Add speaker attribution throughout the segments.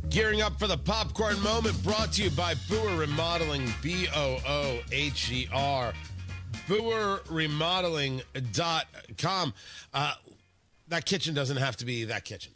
Speaker 1: Gearing up for the popcorn moment, brought to you by Booher Remodeling, B-O-O-H-E-R, BooherRemodeling.com. That kitchen doesn't have to be that kitchen.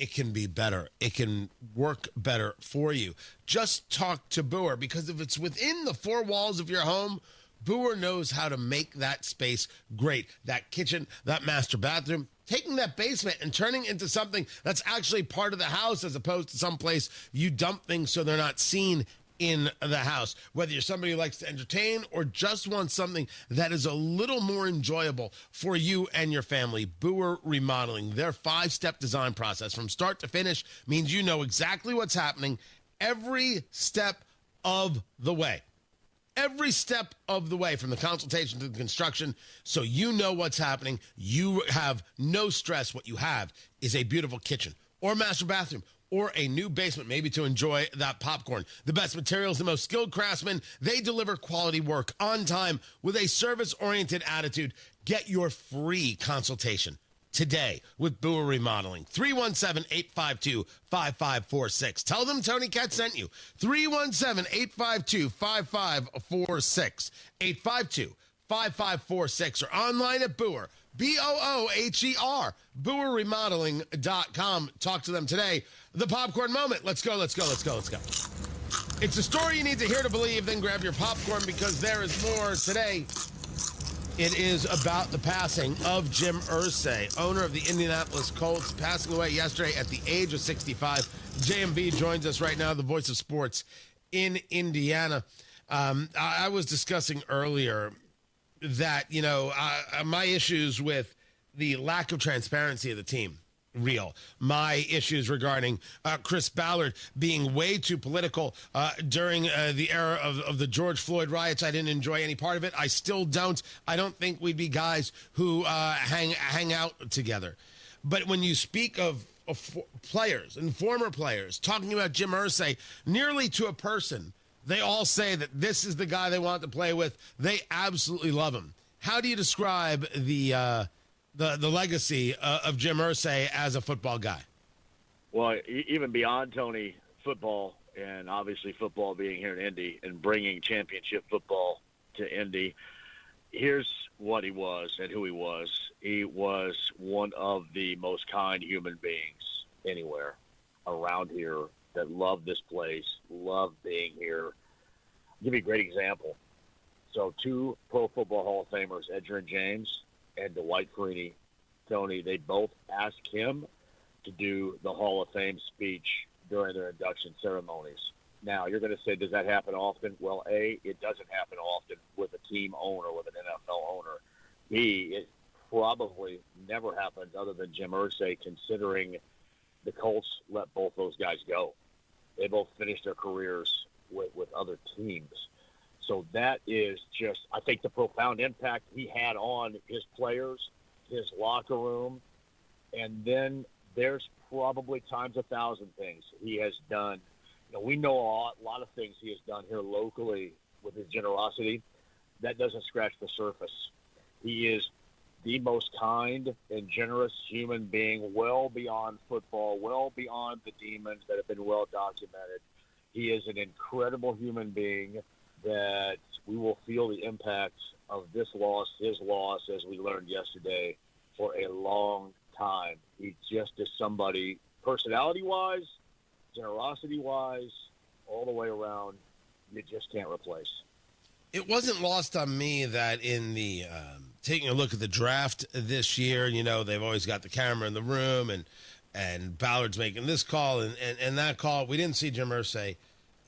Speaker 1: It can be better. It can work better for you. Just talk to Booher, because if it's within the four walls of your home, Booher knows how to make that space great. That kitchen, that master bathroom, taking that basement and turning it into something that's actually part of the house as opposed to someplace you dump things so they're not seen in the house. Whether you're somebody who likes to entertain or just wants something that is a little more enjoyable for you and your family, Booher Remodeling, their 5-step design process from start to finish means you know exactly what's happening every step of the way. Every step of the way, from the consultation to the construction, so you know what's happening. You have no stress. What you have is a beautiful kitchen or master bathroom or a new basement, maybe to enjoy that popcorn. The best materials, the most skilled craftsmen. They deliver quality work on time with a service-oriented attitude. Get your free consultation today with Booher Remodeling. 317-852-5546. Tell them Tony Katz sent you. 317-852-5546. 852-5546 or online at Booher, B-O-O-H-E-R, BooherRemodeling.com. Talk to them today. The popcorn moment. Let's go. It's a story you need to hear to believe. Then grab your popcorn, because there is more today. It is about the passing of Jim Irsay, owner of the Indianapolis Colts, passing away yesterday at the age of 65. JMV joins us right now, the voice of sports in Indiana. I was discussing earlier that, my issues with the lack of transparency of the team, real. My issues regarding Chris Ballard being way too political during the era of the George Floyd riots. I didn't enjoy any part of it. I still don't. I don't think we'd be guys who hang out together. But when you speak of players and former players talking about Jim Irsay nearly to a person, they all say that this is the guy they want to play with. They absolutely love him. How do you describe the legacy of Jim Irsay as a football guy?
Speaker 2: Well, even beyond Tony, football, and obviously football being here in Indy and bringing championship football to Indy, here's what he was and who he was. He was one of the most kind human beings anywhere around here that loved this place, loved being here. I'll give you a great example. So 2 Pro Football Hall of Famers, Edgerrin James and Dwight Freeney, Tony, they both asked him to do the Hall of Fame speech during their induction ceremonies. Now, you're going to say, does that happen often? Well, A, it doesn't happen often with a team owner, with an NFL owner. B, it probably never happens other than Jim Irsay, considering the Colts let both those guys go. They both finished their careers with other teams. So that is just, I think, the profound impact he had on his players, his locker room, and then there's probably times 1,000 things he has done. We know a lot of things he has done here locally with his generosity. That doesn't scratch the surface. He is the most kind and generous human being, well beyond football, well beyond the demons that have been well documented. He is an incredible human being that we will feel the impact of this loss, his loss, as we learned yesterday, for a long time. He just is somebody, personality-wise, generosity-wise, all the way around, you just can't replace.
Speaker 1: It wasn't lost on me that in the taking a look at the draft this year, they've always got the camera in the room, and Ballard's making this call and that call. We didn't see Jim Irsay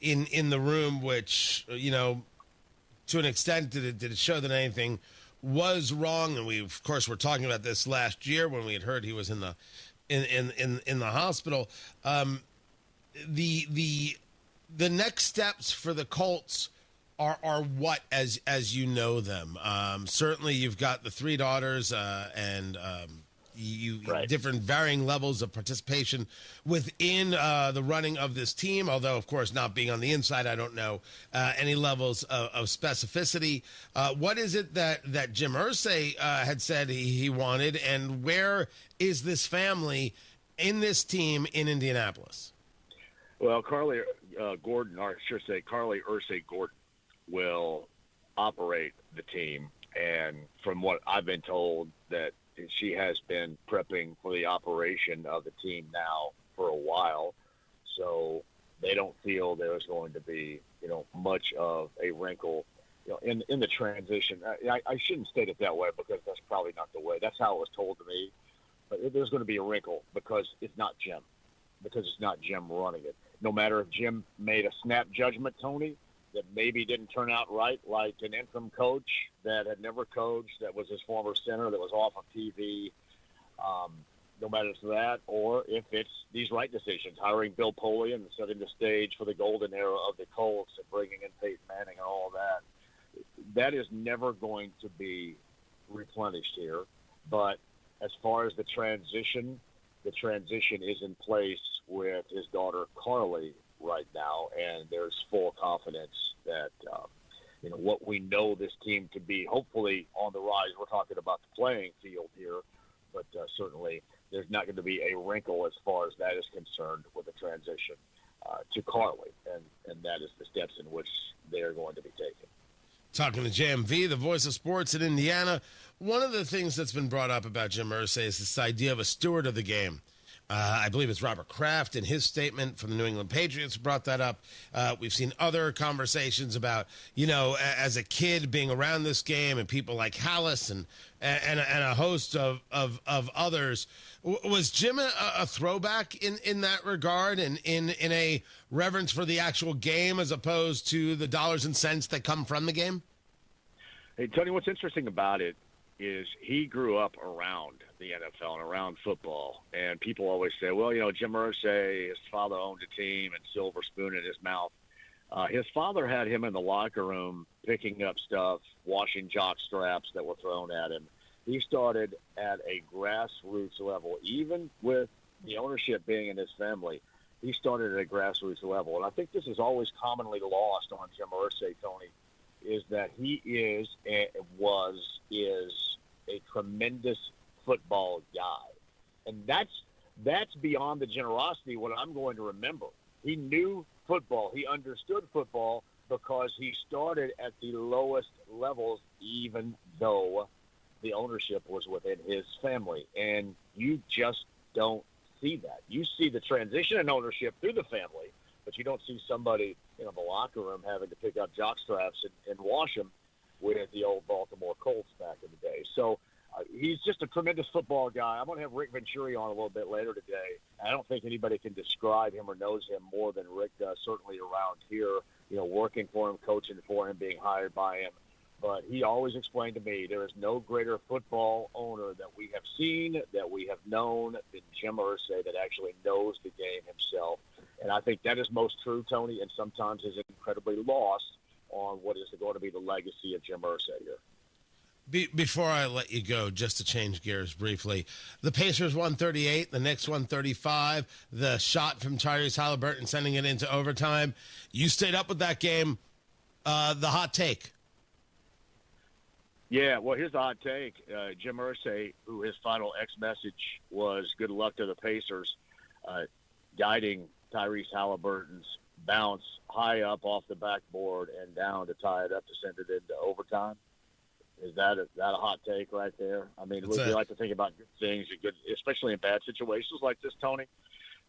Speaker 1: in the room, which, to an extent, did it show that anything was wrong? And we, of course, were talking about this last year when we had heard he was in the hospital. The next steps for the Colts are what, as you know them. Certainly, you've got the 3 daughters and
Speaker 2: right.
Speaker 1: Different varying levels of participation within the running of this team. Although, of course, not being on the inside, I don't know any levels of specificity. What is it that Jim Irsay had said he wanted, and where is this family in this team in Indianapolis?
Speaker 2: Well, Carly Gordon, or I should say Carly Irsay Gordon, will operate the team. And from what I've been told, that she has been prepping for the operation of the team now for a while. So they don't feel there's going to be, much of a wrinkle, in the transition. I shouldn't state it that way because that's probably not the way. That's how it was told to me. But there's going to be a wrinkle because it's not Jim running it. No matter if Jim made a snap judgment, Tony, that maybe didn't turn out right, like an interim coach that had never coached, that was his former center, that was off of TV, no matter if it's that, or if it's these right decisions, hiring Bill Polian and setting the stage for the golden era of the Colts and bringing in Peyton Manning and all that. That is never going to be replenished here. But as far as the transition is in place with his daughter Carly right now, and there's full confidence that what we know this team to be, hopefully on the rise. We're talking about the playing field here, but certainly there's not going to be a wrinkle as far as that is concerned with the transition to Carly, and that is the steps in which they are going to be taken.
Speaker 1: Talking to JMV, the voice of sports in Indiana. One of the things that's been brought up about Jim Irsay is this idea of a steward of the game. I believe it's Robert Kraft in his statement from the New England Patriots brought that up. We've seen other conversations about, as a kid being around this game and people like Hallis and a host of others. Was Jim a throwback in that regard and in a reverence for the actual game as opposed to the dollars and cents that come from the game?
Speaker 2: Hey, Tony, what's interesting about it is he grew up around the NFL and around football. And people always say, well, Jim Irsay, his father owned a team and silver spoon in his mouth. His father had him in the locker room picking up stuff, washing jock straps that were thrown at him. He started at a grassroots level, even with the ownership being in his family. He started at a grassroots level. And I think this is always commonly lost on Jim Irsay, Tony, is that he is a tremendous football guy. And that's beyond the generosity, what I'm going to remember. He knew football. He understood football because he started at the lowest levels, even though the ownership was within his family. And you just don't see that. You see the transition in ownership through the family, but you don't see somebody in the locker room having to pick up jock straps and wash them with the old Baltimore Colts back in the day. So he's just a tremendous football guy. I'm going to have Rick Venturi on a little bit later today. I don't think anybody can describe him or knows him more than Rick does, certainly around here, working for him, coaching for him, being hired by him. But he always explained to me there is no greater football owner that we have seen, that we have known, than Jim Irsay, that actually knows the game himself. And I think that is most true, Tony, and sometimes is incredibly lost on what is going to be the legacy of Jim Irsay here.
Speaker 1: Before I let you go, just to change gears briefly, the Pacers 138, the Knicks 135, the shot from Tyrese Halliburton sending it into overtime. You stayed up with that game. The hot take.
Speaker 2: Yeah, well, here's the hot take. Jim Irsay, who his final X message was good luck to the Pacers, guiding Tyrese Halliburton's bounce high up off the backboard and down to tie it up to send it into overtime. Is that a hot take right there? I mean, we like to think about good things, especially in bad situations like this, Tony.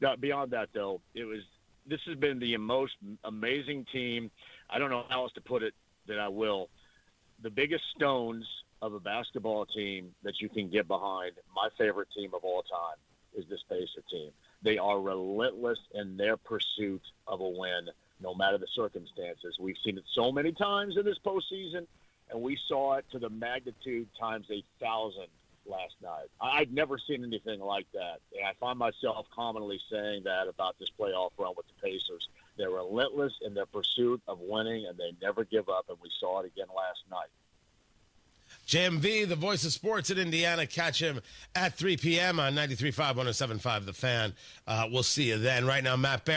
Speaker 2: Now, beyond that, though, this has been the most amazing team. I don't know how else to put it than I will. The biggest stones of a basketball team that you can get behind, my favorite team of all time, is this Pacer team. They are relentless in their pursuit of a win, no matter the circumstances. We've seen it so many times in this postseason, and we saw it to the magnitude times 1,000 last night. I'd never seen anything like that, and I find myself commonly saying that about this playoff run with the Pacers. They're relentless in their pursuit of winning, and they never give up, and we saw it again last night.
Speaker 1: JMV, the voice of sports in Indiana. Catch him at 3 p.m. on 93.5, 107.5 The Fan. We'll see you then. Right now, Matt Barry.